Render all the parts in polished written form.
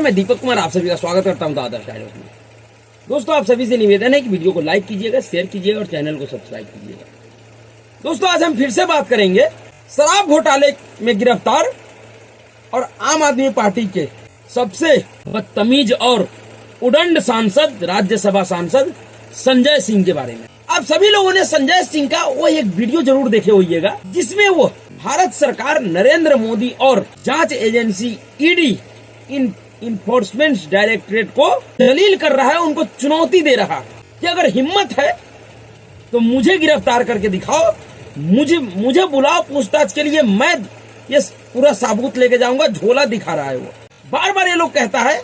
मैं दीपक कुमार आप सभी का स्वागत करता हूं आदर्श डायलॉग में। दोस्तों, आप सभी से निवेदन है कि वीडियो को लाइक कीजिएगा, शेयर कीजिएगा और चैनल को सब्सक्राइब कीजिएगा। दोस्तों, आज हम फिर से बात करेंगे शराब घोटाले में गिरफ्तार और आम आदमी पार्टी के सबसे बदतमीज और उदंड सांसद, राज्यसभा सांसद संजय सिंह के बारे में। आप सभी लोगों ने संजय सिंह का वो एक वीडियो जरूर देखे होइएगा जिसमें वो भारत सरकार, नरेंद्र मोदी और जांच एजेंसी ईडी इन्फोर्समेंट डायरेक्टरेट को दलील कर रहा है, उनको चुनौती दे रहा है कि अगर हिम्मत है तो मुझे गिरफ्तार करके दिखाओ, मुझे बुलाओ पूछताछ के लिए, मैं ये पूरा साबूत लेके जाऊंगा। झोला दिखा रहा है वो। बार बार ये लोग कहता है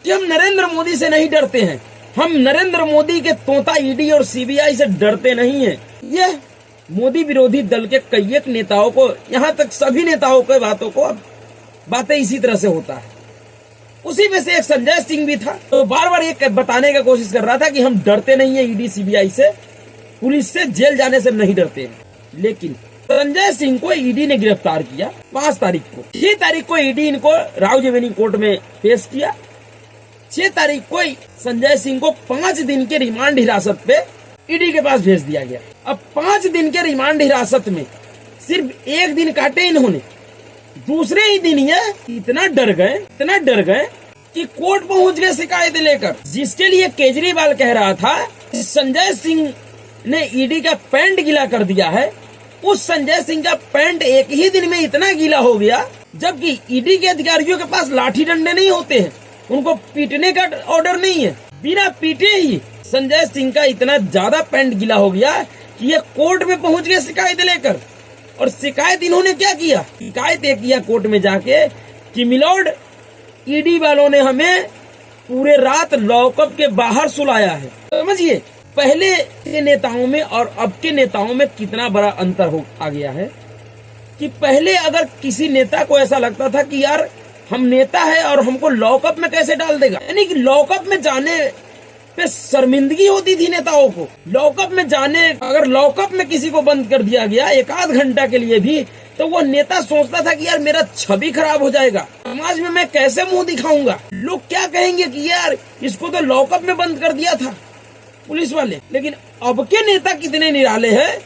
कि हम नरेंद्र मोदी से नहीं डरते हैं, हम नरेंद्र मोदी के तोता ईडी और सीबीआई से डरते नहीं हैं। यह मोदी विरोधी दल के कई एक नेताओं को, यहाँ तक सभी नेताओं के बातें इसी तरह से होता है। उसी में से एक संजय सिंह भी था, तो बार बार ये बताने की कोशिश कर रहा था कि हम डरते नहीं है ईडी सीबीआई से, पुलिस से, जेल जाने से नहीं डरते हैं। लेकिन संजय सिंह को ईडी ने गिरफ्तार किया 5 तारीख को। 6 तारीख को ईडी इनको रावजेवेनी कोर्ट में पेश किया। 6 तारीख को संजय सिंह को 5 दिन के रिमांड हिरासत पे ईडी के पास भेज दिया गया। अब 5 दिन के रिमांड हिरासत में सिर्फ 1 दिन काटे इन्होंने। दूसरे ही दिन ये इतना डर गए कि कोर्ट पहुंच गए शिकायत लेकर, जिसके लिए केजरीवाल कह रहा था संजय सिंह ने ईडी का पैंट गीला कर दिया है। उस संजय सिंह का पैंट एक ही दिन में इतना गीला हो गया, जबकि ईडी के अधिकारियों के पास लाठी डंडे नहीं होते हैं, उनको पीटने का ऑर्डर नहीं है। बिना पीटे ही संजय सिंह का इतना ज्यादा पैंट गीला हो गया कि ये कोर्ट में पहुंच गए शिकायत लेकर। और शिकायत इन्होंने क्या किया? शिकायत ये किया कोर्ट में जाके कि मिलोड, ईडी वालों ने हमें पूरे रात लॉकअप के बाहर सुलाया है। समझिए पहले के नेताओं में और अब के नेताओं में कितना बड़ा अंतर आ गया है कि पहले अगर किसी नेता को ऐसा लगता था कि यार हम नेता है और हमको लॉकअप में कैसे डाल देगा, यानी कि लॉकअप में जाने पे शर्मिंदगी होती थी नेताओं को। लॉकअप में जाने, अगर लॉकअप में किसी को बंद कर दिया गया 1 आध घंटा के लिए भी, तो वो नेता सोचता था कि यार मेरा छवि खराब हो जाएगा, समाज में मैं कैसे मुंह दिखाऊंगा, लोग क्या कहेंगे कि यार इसको तो लॉकअप में बंद कर दिया था पुलिस वाले। लेकिन अब के नेता कितने निराले हैं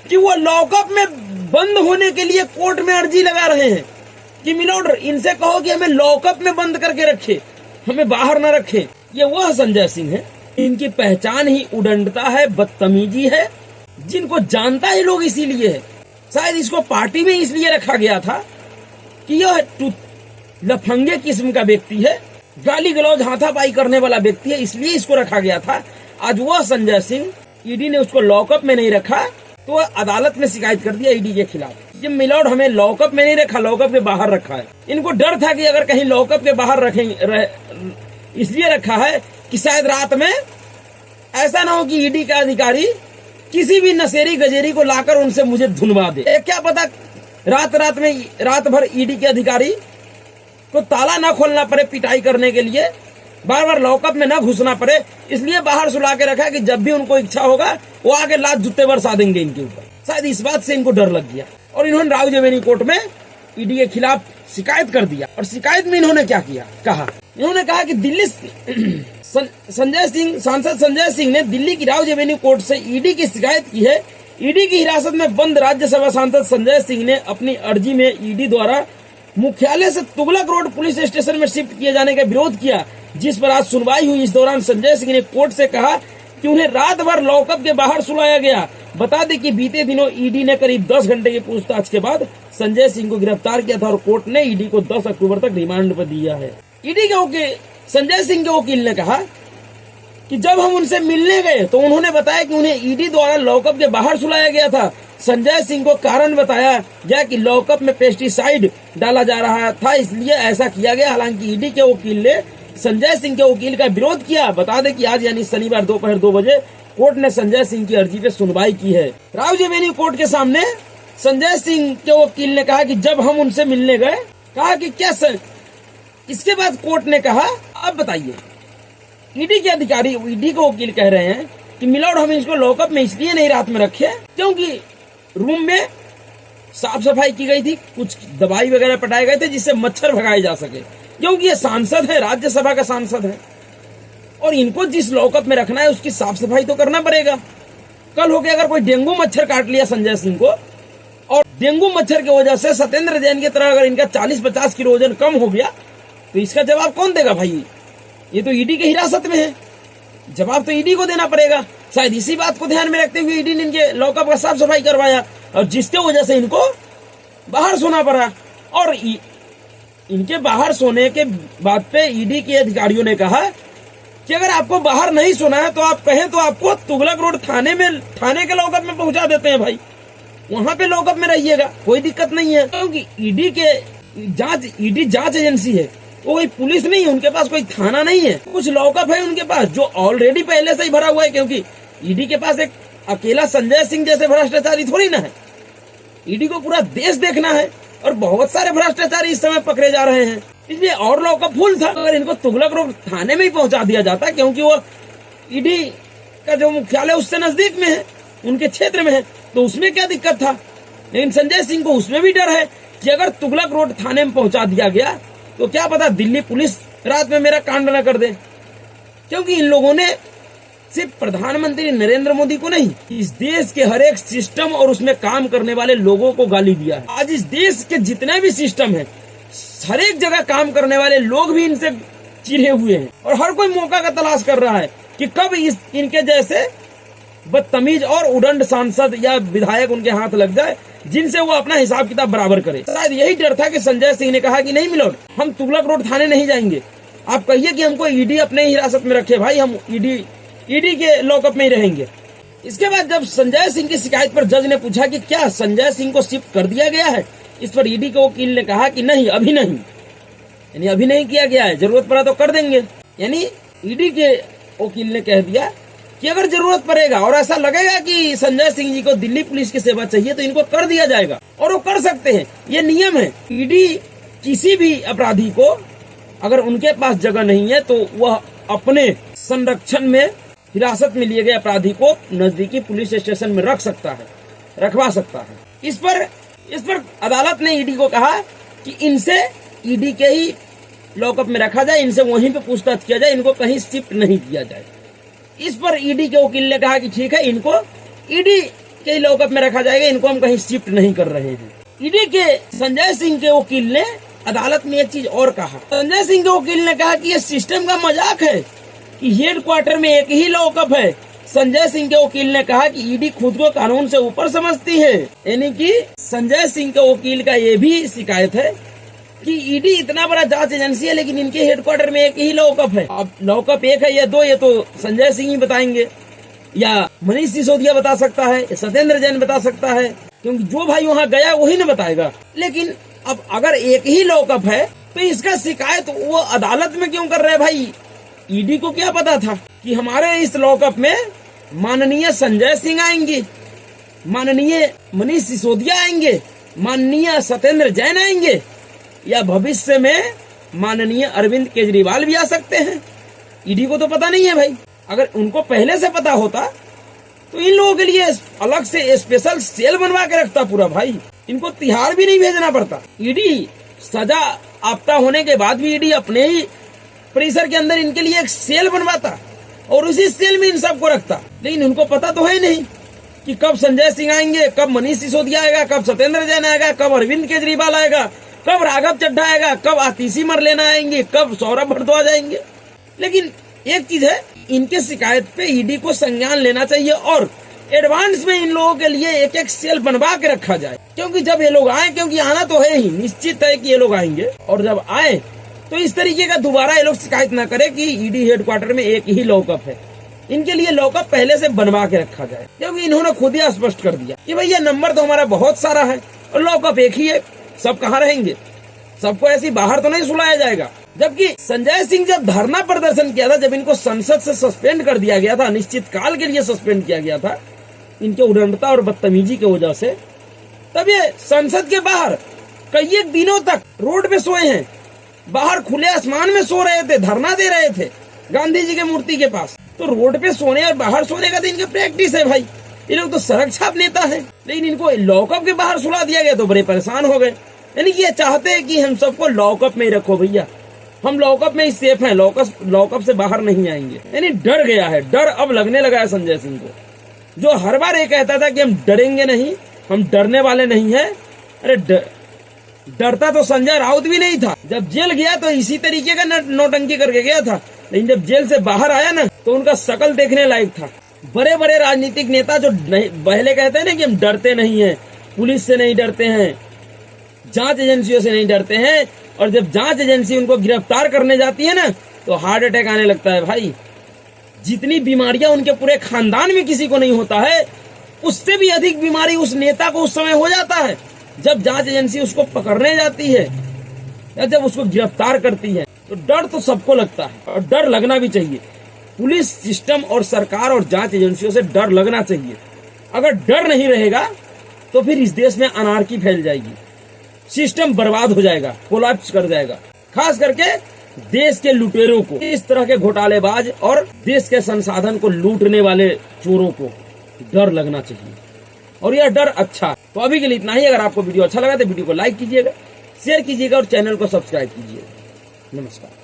कि वो लॉकअप में बंद होने के लिए कोर्ट में अर्जी लगा रहे हैं कि मिलोड इनसे कहो कि हमें लॉकअप में बंद करके रखे, हमें बाहर न रखे। ये वह संजय सिंह है, इनकी पहचान ही उदंडता है, बदतमीजी है, जिनको जानता है लोग इसीलिए है। शायद इसको पार्टी में इसलिए रखा गया था कि यह लफंगे किस्म का व्यक्ति है, गाली गलौज हाथापाई करने वाला व्यक्ति है, इसलिए इसको रखा गया था। आज वह संजय सिंह, ईडी ने उसको लॉकअप में नहीं रखा तो अदालत में शिकायत कर दिया ईडी के खिलाफ। ये मिलोड हमें लॉकअप में नहीं रखा, लॉकअप के बाहर रखा है। इनको डर था कि अगर कहीं लॉकअप के बाहर इसलिए रखा है कि शायद रात में ऐसा ना हो कि ईडी का अधिकारी किसी भी नशेरी गजेरी को लाकर उनसे मुझे धुनवा दे। क्या पता रात भर ईडी के अधिकारी को ताला ना खोलना पड़े पिटाई करने के लिए, बार बार लॉकअप में ना घुसना पड़े, इसलिए बाहर सुला के रखा कि जब भी उनको इच्छा होगा वो आके लात जूते बरसा देंगे इनके ऊपर। शायद इस बात से इनको डर लग गया और इन्होंने रावजेवेनी कोर्ट में ईडी के खिलाफ शिकायत कर दिया। और शिकायत में इन्होंने क्या किया? इन्होंने कहा कि दिल्ली सांसद संजय सिंह ने दिल्ली की रावजेवेनी कोर्ट से ईडी की शिकायत की है। ईडी की हिरासत में बंद राज्यसभा सांसद संजय सिंह ने अपनी अर्जी में ईडी द्वारा मुख्यालय से तुगलक रोड पुलिस स्टेशन में शिफ्ट किए जाने का विरोध किया, जिस पर आज सुनवाई हुई। इस दौरान संजय सिंह ने कोर्ट से कहा कि उन्हें रात भर लॉकअप के बाहर सुलाया गया। बता दें कि बीते दिनों ईडी ने करीब 10 घंटे की पूछताछ के बाद संजय सिंह को गिरफ्तार किया था और कोर्ट ने ईडी को 10 अक्टूबर तक रिमांड पर दिया है। ईडी के वकील संजय सिंह के वकील ने कहा कि जब हम उनसे मिलने गए तो उन्होंने बताया कि उन्हें ईडी द्वारा लॉकअप के बाहर सुलाया गया था। संजय सिंह को कारण बताया गया कि लॉकअप में पेस्टिसाइड डाला जा रहा था, इसलिए ऐसा किया गया। हालांकि ईडी के वकील ने संजय सिंह के वकील का विरोध किया। बता दें कि आज यानी शनिवार दोपहर 2 बजे कोर्ट ने संजय सिंह की अर्जी पे सुनवाई की है। रावजेवेनी कोर्ट के सामने संजय सिंह के वकील ने कहा कि जब हम उनसे मिलने गए, कहा कि क्या सर। इसके बाद कोर्ट ने कहा अब बताइए, ईडी के अधिकारी, ईडी के वकील कह रहे हैं कि मिलोड हम इसको लॉकअप में इसलिए नहीं रात में रखे क्योंकि रूम में साफ सफाई की गई थी, कुछ दवाई वगैरह पटाए गए थे जिससे मच्छर भगाए जा सके, क्योंकि ये सांसद है, राज्यसभा का सांसद है, और इनको जिस लॉकअप में रखना है उसकी साफ सफाई तो करना पड़ेगा। कल हो गया अगर कोई डेंगू मच्छर काट लिया संजय सिंह को, और डेंगू मच्छर की वजह से सत्येंद्र जैन की तरह अगर इनका 40-50 किलो वजन कम हो गया, तो इसका जवाब कौन देगा भाई? ये तो ईडी के हिरासत में है, जवाब तो ईडी को देना पड़ेगा। शायद इसी बात को ध्यान में रखते हुए ईडी ने इनके लॉकअप का साफ सफाई करवाया, और जिसके वजह से इनको बाहर सोना पड़ा। और इनके बाहर सोने के बाद पे ईडी के अधिकारियों ने कहा कि अगर आपको बाहर नहीं सोना है तो आप कहें तो आपको तुगलक रोड थाने के लॉकअप में पहुंचा देते हैं भाई, वहां पे लॉकअप में रहिएगा, कोई दिक्कत नहीं है। क्योंकि ईडी जांच एजेंसी है, वो कोई पुलिस नहीं है, उनके पास कोई थाना नहीं है, कुछ लॉकअप है उनके पास जो ऑलरेडी पहले से ही भरा हुआ है। क्योंकि ईडी के पास एक अकेला संजय सिंह जैसे भ्रष्टाचारी थोड़ी ना है, ईडी को पूरा देश देखना है, और बहुत सारे भ्रष्टाचारी इस समय पकड़े जा रहे हैं, इसलिए और लॉकअप फुल था। अगर इनको तुगलक रोड थाने में ही पहुंचा दिया जाता, क्योंकि वो ईडी का जो मुख्यालय उससे नजदीक में है, उनके क्षेत्र में है, तो उसमें क्या दिक्कत था। लेकिन संजय सिंह को उसमें भी डर है कि अगर तुगलक रोड थाने में पहुंचा दिया गया तो क्या पता दिल्ली पुलिस रात में मेरा कांड न कर दे। क्योंकि इन लोगों ने सिर्फ प्रधानमंत्री नरेंद्र मोदी को नहीं, इस देश के हर एक सिस्टम और उसमें काम करने वाले लोगों को गाली दिया है। आज इस देश के जितने भी सिस्टम है, हर एक जगह काम करने वाले लोग भी इनसे चिढ़े हुए हैं, और हर कोई मौका का तलाश कर रहा है कि कब इनके जैसे बदतमीज और उदंड सांसद या विधायक उनके हाथ लग जाए, जिनसे वो अपना हिसाब किताब बराबर करे। शायद यही डर था कि संजय सिंह ने कहा कि नहीं मिलोड, हम तुगलक रोड थाने नहीं जाएंगे, आप कहिए कि हमको ईडी अपने हिरासत में रखे भाई, हम ईडी के लॉकअप में ही रहेंगे। इसके बाद जब संजय सिंह की शिकायत पर जज ने पूछा कि क्या संजय सिंह को शिफ्ट कर दिया गया है, इस पर ईडी के वकील ने कहा कि नहीं, अभी नहीं, यानी अभी नहीं किया गया है, जरूरत पड़ा तो कर देंगे। यानी ईडी के वकील ने कह दिया कि अगर जरूरत पड़ेगा और ऐसा लगेगा कि संजय सिंह जी को दिल्ली पुलिस की सेवा चाहिए तो इनको कर दिया जाएगा, और वो कर सकते हैं, ये नियम है। ईडी किसी भी अपराधी को अगर उनके पास जगह नहीं है तो वह अपने संरक्षण में हिरासत में लिए गए अपराधी को नजदीकी पुलिस स्टेशन में रखवा सकता है। इस पर अदालत ने ईडी को कहा कि इनसे ईडी के ही लॉकअप में रखा जाए, इनसे वहीं पे पूछताछ किया जाए, इनको कहीं शिफ्ट नहीं किया जाए। इस पर ईडी के वकील ने कहा कि ठीक है, इनको ईडी के लॉकअप में रखा जाएगा, इनको हम कहीं शिफ्ट नहीं कर रहे हैं। ईडी के संजय सिंह के वकील ने अदालत में एक चीज और कहा। संजय सिंह के वकील ने कहा कि ये सिस्टम का मजाक है कि हेडक्वार्टर में एक ही लॉकअप है। संजय सिंह के वकील ने कहा कि ईडी खुद को कानून से ऊपर समझती है, यानी कि संजय सिंह के वकील का ये भी शिकायत है कि ईडी इतना बड़ा जांच एजेंसी है लेकिन इनके हेडक्वार्टर में एक ही लॉकअप है। अब लॉकअप एक है या दो, ये तो संजय सिंह ही बताएंगे, या मनीष सिसोदिया बता सकता है, या सत्येंद्र जैन बता सकता है, क्योंकि जो भाई वहाँ गया वही न बताएगा। लेकिन अब अगर एक ही लॉकअप है तो इसका शिकायत वो अदालत में क्यों कर रहे हैं भाई? ईडी को क्या पता था कि हमारे इस लॉकअप में माननीय संजय सिंह आएंगे, माननीय मनीष सिसोदिया आएंगे, माननीय सत्येंद्र जैन आएंगे, या भविष्य में माननीय अरविंद केजरीवाल भी आ सकते हैं। ईडी को तो पता नहीं है भाई। अगर उनको पहले से पता होता तो इन लोगों के लिए अलग से स्पेशल सेल बनवा के रखता पूरा भाई, इनको तिहाड़ भी नहीं भेजना पड़ता। ईडी सजा आपता होने के बाद भी ईडी अपने ही परिसर के अंदर इनके लिए एक सेल बनवाता और उसी सेल में इन सबको रखता। लेकिन उनको पता तो है नहीं कि कब संजय सिंह आएंगे, कब मनीष सिसोदिया आएगा, कब सत्येंद्र जैन आएगा, कब अरविंद केजरीवाल आएगा, कब राघव चड्ढा आएगा, कब आतिशी मरलेना आएंगे, कब सौरभ भारद्वाज आएंगे। लेकिन एक चीज है, इनके शिकायत पे ईडी को संज्ञान लेना चाहिए और एडवांस में इन लोगों के लिए एक एक सेल बनवा के रखा जाए, क्योंकि जब ये लोग आए, क्योंकि आना तो है ही, निश्चित है कि ये लोग आएंगे, और जब आए तो इस तरीके का दोबारा ये लोग शिकायत न करे कि ईडी हेडक्वार्टर में एक ही लॉकअप है। इनके लिए लॉकअप पहले से बनवा के रखा जाए, क्योंकि इन्होंने खुद ही स्पष्ट कर दिया कि भैया नंबर तो हमारा बहुत सारा है और लॉकअप एक ही है, सब कहाँ रहेंगे, सबको ऐसी बाहर तो नहीं सुलाया जाएगा। जबकि संजय सिंह जब धरना प्रदर्शन किया था, जब इनको संसद से सस्पेंड कर दिया गया था, अनिश्चित काल के लिए सस्पेंड किया गया था इनके उड़नता और बदतमीजी की वजह से, तब ये संसद के बाहर कई एक दिनों तक रोड पे सोए हैं, बाहर खुले आसमान में सो रहे थे, धरना दे रहे थे गांधी जी के मूर्ति के पास। तो रोड पे सोने और बाहर सोने का तो इनकी प्रैक्टिस है भाई, ये लोग तो सड़क छाप नेता है। लेकिन इनको लॉकअप के बाहर सुला दिया गया तो बड़े परेशान हो गए। यानी कि ये चाहते हैं कि हम सबको लॉकअप में ही रखो भैया, हम लॉकअप में ही सेफ हैं, लॉकअप से बाहर नहीं आएंगे। यानी डर गया है, डर अब लगने लगा है संजय सिंह को, जो हर बार ये कहता था कि हम डरेंगे नहीं, हम डरने वाले नहीं है। अरे डरता तो संजय राउत भी नहीं था। जब जेल गया तो इसी तरीके का नौटंकी करके गया था, लेकिन जब जेल से बाहर आया ना तो उनका शकल देखने लायक था। बड़े बड़े राजनीतिक नेता जो पहले कहते हैं ना कि हम डरते नहीं हैं, पुलिस से नहीं डरते हैं, जांच एजेंसियों से नहीं डरते हैं, और जब जांच एजेंसी उनको गिरफ्तार करने जाती है ना तो हार्ट अटैक आने लगता है। भाई जितनी बीमारियां उनके पूरे खानदान में किसी को नहीं होता है, उससे भी अधिक बीमारी उस नेता को उस समय हो जाता है जब जांच एजेंसी उसको पकड़ने जाती है या जब उसको गिरफ्तार करती है। तो डर तो सबको लगता है और डर लगना भी चाहिए। पुलिस सिस्टम और सरकार और जांच एजेंसियों से डर लगना चाहिए। अगर डर नहीं रहेगा तो फिर इस देश में अनार्की फैल जाएगी, सिस्टम बर्बाद हो जाएगा, कोलैप्स कर जाएगा। खास करके देश के लुटेरों को, इस तरह के घोटालेबाज और देश के संसाधन को लूटने वाले चोरों को डर लगना चाहिए, और यह डर अच्छा। तो अभी के लिए इतना ही। अगर आपको वीडियो अच्छा लगा तो वीडियो को लाइक कीजिएगा, शेयर कीजिएगा और चैनल को सब्सक्राइब कीजिएगा। नमस्कार।